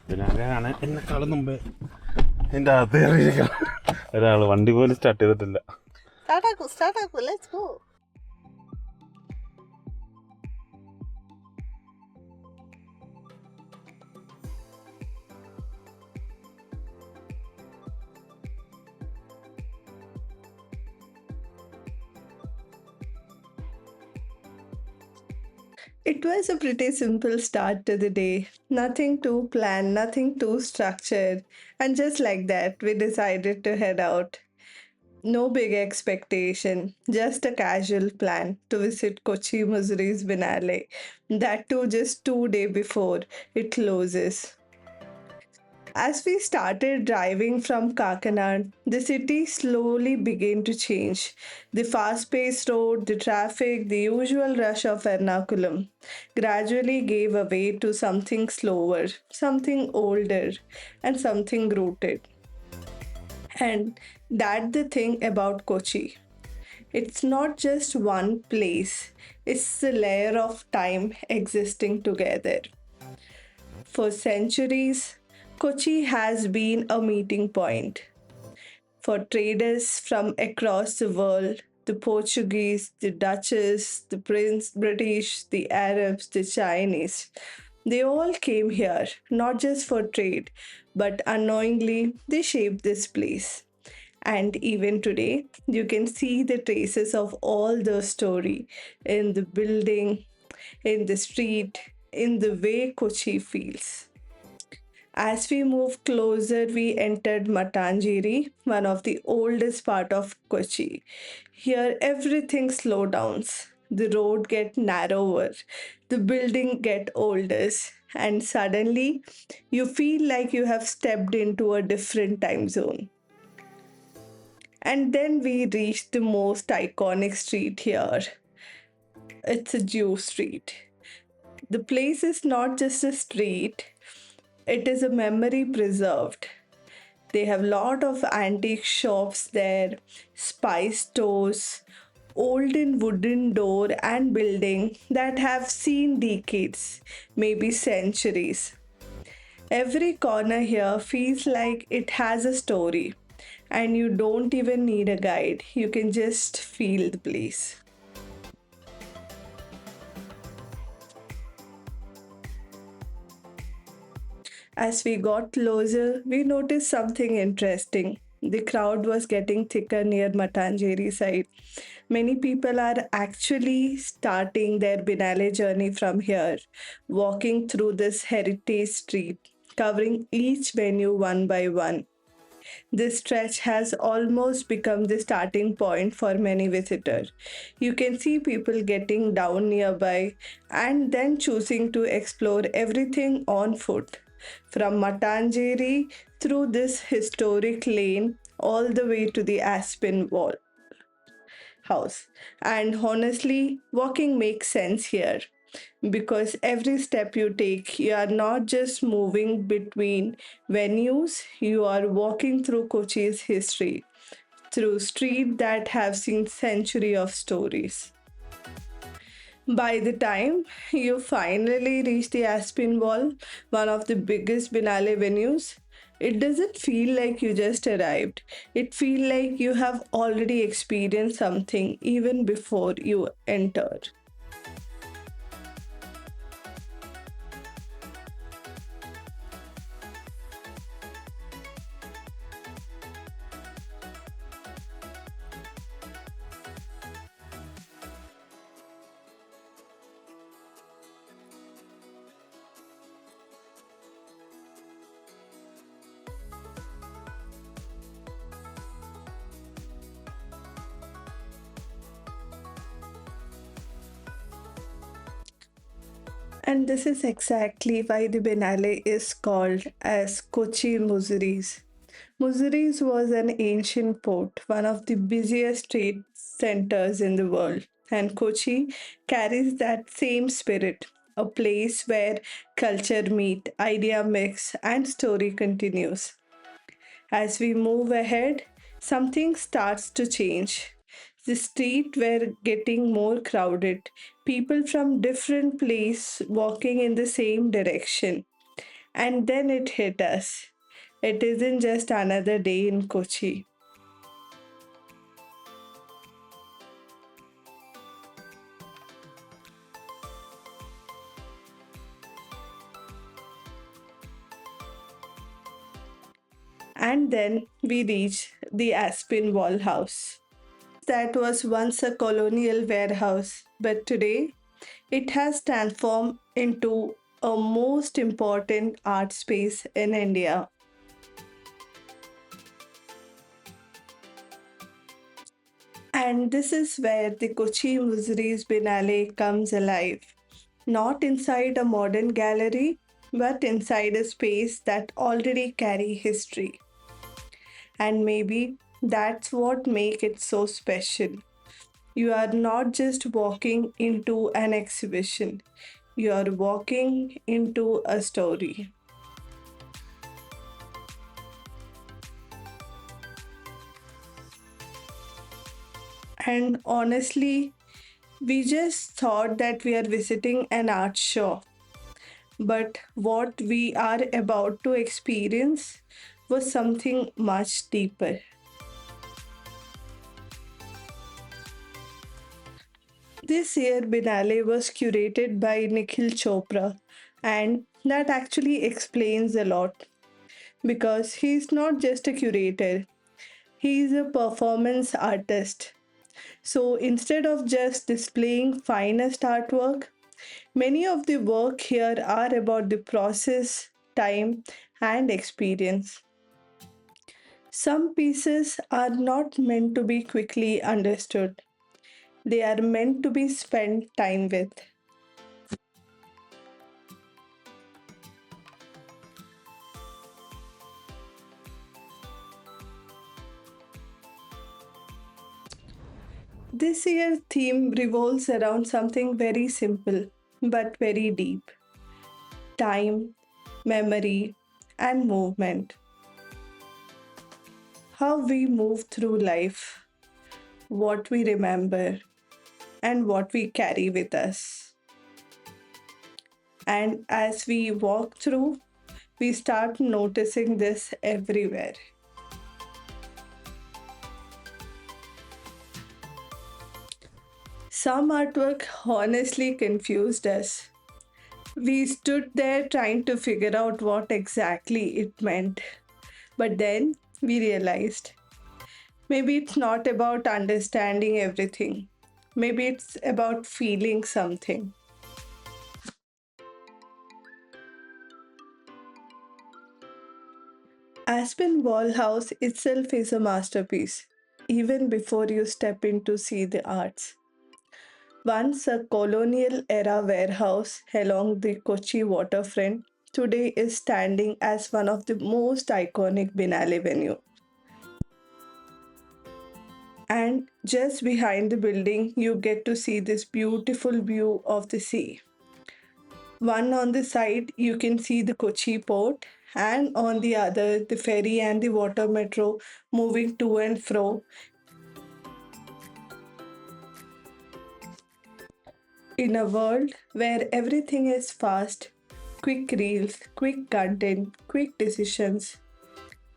പിന്നെ അങ്ങനെയാണ് എന്നെക്കാളും മുമ്പേ എൻ്റെ അകത്ത് കയറിയിരിക്കണം ഒരാൾ വണ്ടി പോലും സ്റ്റാർട്ട് ചെയ്തിട്ടില്ല. Start up, let's go. It was a pretty simple start to the day. Nothing too planned, nothing too structured. And just like that, we decided to head out. No big expectation, just a casual plan to visit Kochi Muziris Biennale. That too just 2 days before it closes. As we started driving from Kakinad, the city slowly began to change. The fast paced road, the traffic, the usual rush of Ernakulam gradually gave way to something slower, something older, and something rooted. And that's the thing about Kochi. It's not just one place, it's a layer of time existing together. For centuries, Kochi has been a meeting point for traders from across the world, the Portuguese, the Dutches, the British, the Arabs, the Chinese. They all came here, not just for trade, but unknowingly they shaped this place. And even today, you can see the traces of all the story in the building, in the street, in the way Kochi feels. As we moved closer, we entered Mattancherry, one of the oldest part of Kochi. Here, everything slows down. The road get narrower, the building get older, and suddenly you feel like you have stepped into a different time zone. And then we reached the most iconic street here. It's a Jew street. The place is not just a street, it is a memory preserved. They have lot of antique shops there, spice stores, olden wooden door and building that have seen decades, maybe centuries. Every corner here feels like it has a story, and you don't even need a guide. You can just feel the place. As we got closer, we noticed something interesting. The crowd was getting thicker near Mattancherry side. Many people are actually starting their Binale journey from here, walking through this heritage street, covering each venue one by one. This stretch has almost become the starting point for many visitors. You can see people getting down nearby and then choosing to explore everything on foot. From Mattancherry through this historic lane all the way to the Aspinwall House. And honestly, walking makes sense here because every step you take, you are not just moving between venues, you are walking through Kochi's history, through streets that have seen century of stories. By the time you finally reach the Aspin Wall, one of the biggest Binale venues, it doesn't feel like you just arrived. It feels like you have already experienced something even before you entered. And this is exactly why the Biennale is called as Kochi Muziris. Muziris was an ancient port, one of the busiest trade centers in the world, and Kochi carries that same spirit, a place where culture meet, idea mix, and story continues. As we move ahead, something starts to change. The street were getting more crowded. People from different places walking in the same direction. And then it hit us. It isn't just another day in Kochi. And then we reached the Aspinwall House. That was once a colonial warehouse, but today it has transformed into a most important art space in India. And this is where the Kochi Muziris Biennale comes alive. Not inside a modern gallery, but inside a space that already carry history. And maybe that's what makes it so special. You are not just walking into an exhibition, you are walking into a story. And honestly, we just thought that we are visiting an art show. But what we are about to experience was something much deeper. This year, Binale was curated by Nikhil Chopra, and that actually explains a lot because he's not just a curator, he's a performance artist. So instead of just displaying finest artwork, many of the work here are about the process, time, and experience. Some pieces are not meant to be quickly understood. They are meant to be spent time with. This year's theme revolves around something very simple but very deep: time, memory, and movement. How we move through life, what we remember, and what we carry with us. And as we walk through, we start noticing this everywhere. Some artwork honestly confused us. We stood there trying to figure out what exactly it meant. But then we realized maybe it's not about understanding everything. Maybe it's about feeling something. Aspinwall House itself is a masterpiece, even before you step in to see the arts. Once a colonial era warehouse along the Kochi waterfront, today is standing as one of the most iconic Binale venue. And just behind the building, you get to see this beautiful view of the sea. One on the side, you can see the Kochi port, and on the other, the ferry and the water metro moving to and fro. In a world where everything is fast, quick reels, quick content, quick decisions,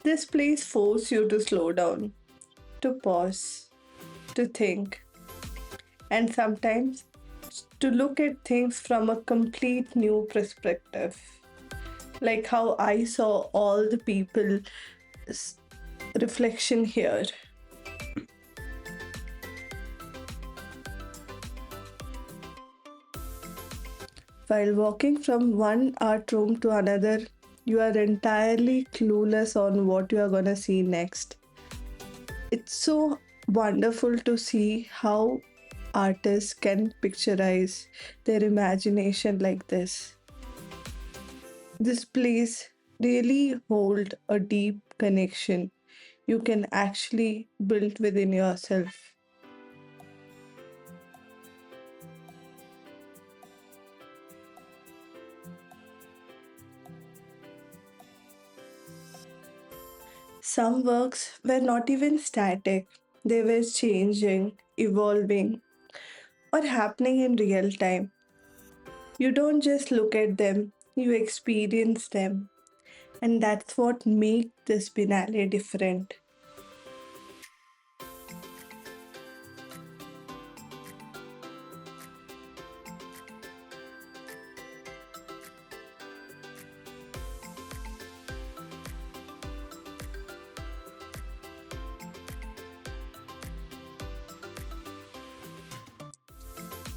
this place forces you to slow down, to pause, to think, and sometimes to look at things from a complete new perspective. Like how I saw all the people reflection here. While walking from one art room to another, you are entirely clueless on what you are gonna see next. It's so wonderful to see how artists can picturize their imagination like this. This place really hold a deep connection you can actually build within yourself. Some works were not even static, they were changing, evolving, or happening in real time. You don't just look at them, you experience them. And that's what makes this Biennale different.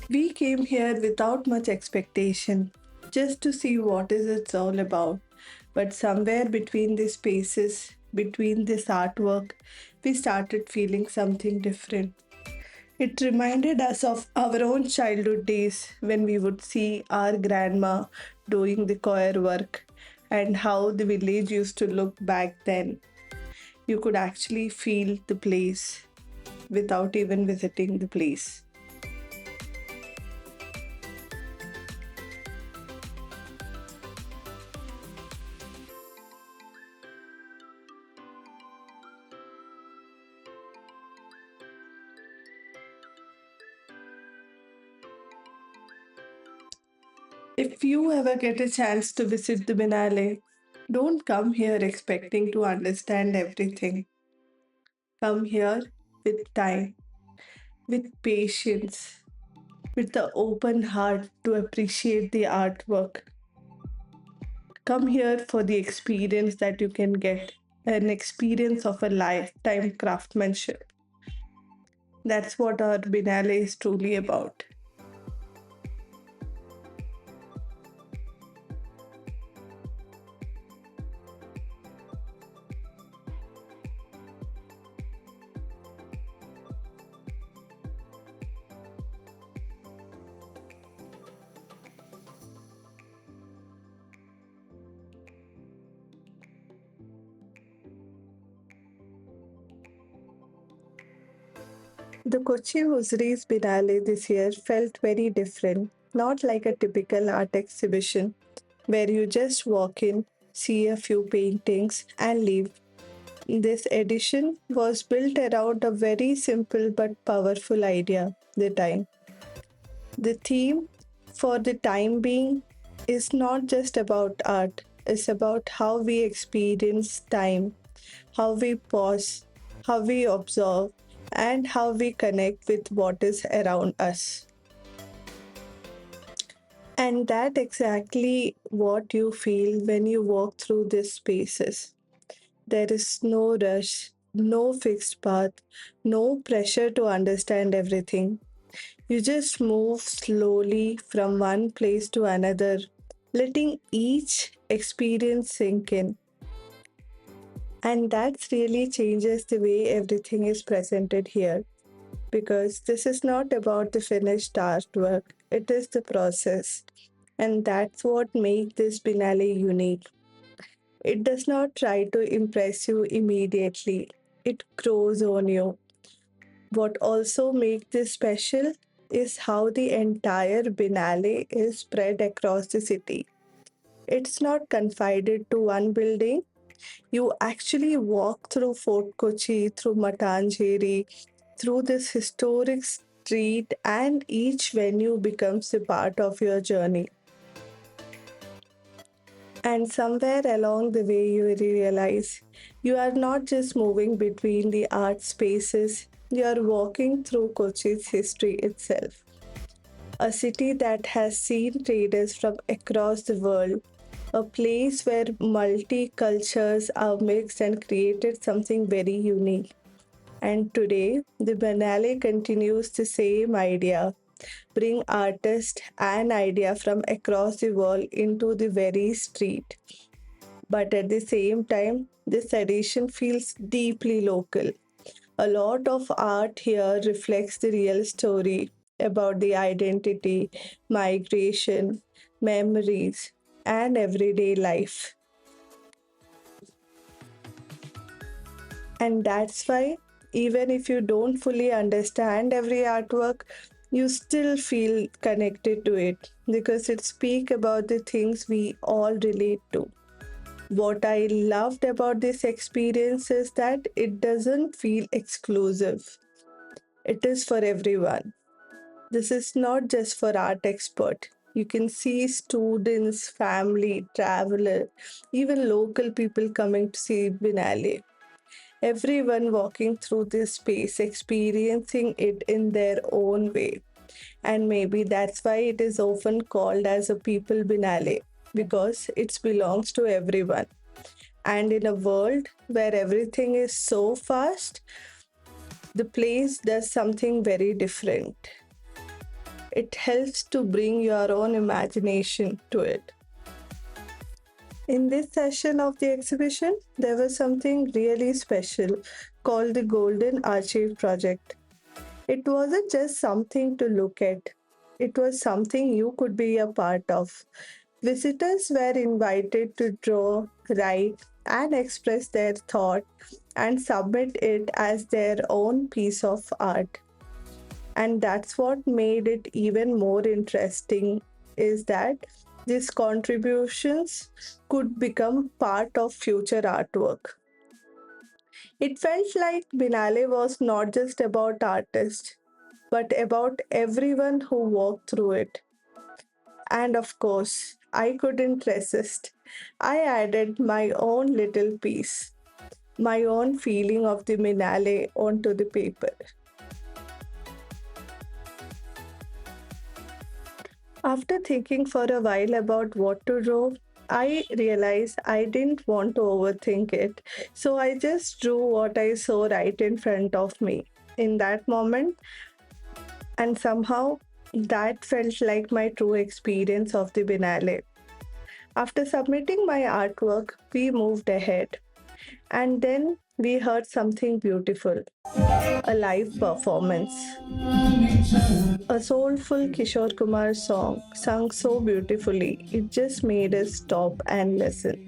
We came here without much expectation, just to see what is it's all about. But somewhere between these spaces, between this artwork, we started feeling something different. It reminded us of our own childhood days when we would see our grandma doing the choir work and how the village used to look back then. You could actually feel the place without even visiting the place. If you ever get a chance to visit the Biennale, don't come here expecting to understand everything. Come here with time, with patience, with the open heart to appreciate the artwork. Come here for the experience that you can get, an experience of a lifetime craftsmanship. That's what our Biennale is truly about. The Kochi Muziris Biennale this year felt very different, not like a typical art exhibition where you just walk in, see a few paintings, and leave. This edition was built around a very simple but powerful idea, the time. The theme, for the time being, is not just about art, it's about how we experience time, how we pause, how we observe, and how we connect with what is around us. And that exactly what you feel when you walk through these spaces. There is no rush, no fixed path, no pressure to understand everything. You just move slowly from one place to another, letting each experience sink in. And that really changes the way everything is presented here because this is not about the finished artwork, it is the process. And that's what makes this Biennale unique. It does not try to impress you immediately, it grows on you. What also makes this special is how the entire Biennale is spread across the city. It's not confined to one building. You actually walk through Fort Kochi, through Mattancherry, through this historic street, and each venue becomes a part of your journey. And somewhere along the way, you realize you are not just moving between the art spaces, you are walking through Kochi's history itself. A city that has seen traders from across the world, a place where multicultures are mixed and created something very unique. And today, the Biennale continues the same idea, bring artists and idea from across the world into the very street. But at the same time, this edition feels deeply local. A lot of art here reflects the real story about the identity, migration, memories, and everyday life. And that's why, even if you don't fully understand every artwork, you still feel connected to it because it speaks about the things we all relate to. What I loved about this experience is that it doesn't feel exclusive. It is for everyone. This is not just for art expert. You can see students, family, traveler, even local people coming to see Biennale. Everyone walking through this space, experiencing it in their own way. And maybe that's why it is often called as a people Biennale, because it belongs to everyone. And in a world where everything is so fast, the place does something very different. It helps to bring your own imagination to it. In this session of the exhibition, there was something really special called the Golden Archive Project. It wasn't just something to look at, it was something you could be a part of. Visitors were invited to draw, write, and express their thought and submit it as their own piece of art. And that's what made it even more interesting is that these contributions could become part of future artwork. It felt like Binale was not just about artists, but about everyone who walked through it. And of course, I couldn't resist. I added my own little piece, my own feeling of the Minale onto the paper. After thinking for a while about what to draw, I realized I didn't want to overthink it. So I just drew what I saw right in front of me in that moment, and somehow that felt like my true experience of the Biennale. After submitting my artwork, we moved ahead, and then we heard something beautiful, a live performance. A soulful Kishore Kumar song sung so beautifully, it just made us stop and listen.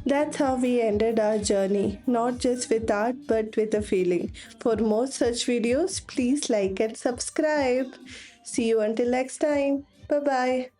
That's how we ended our journey, not just with art but with a feeling. For more such videos, please like and subscribe. See you until next time. Bye bye.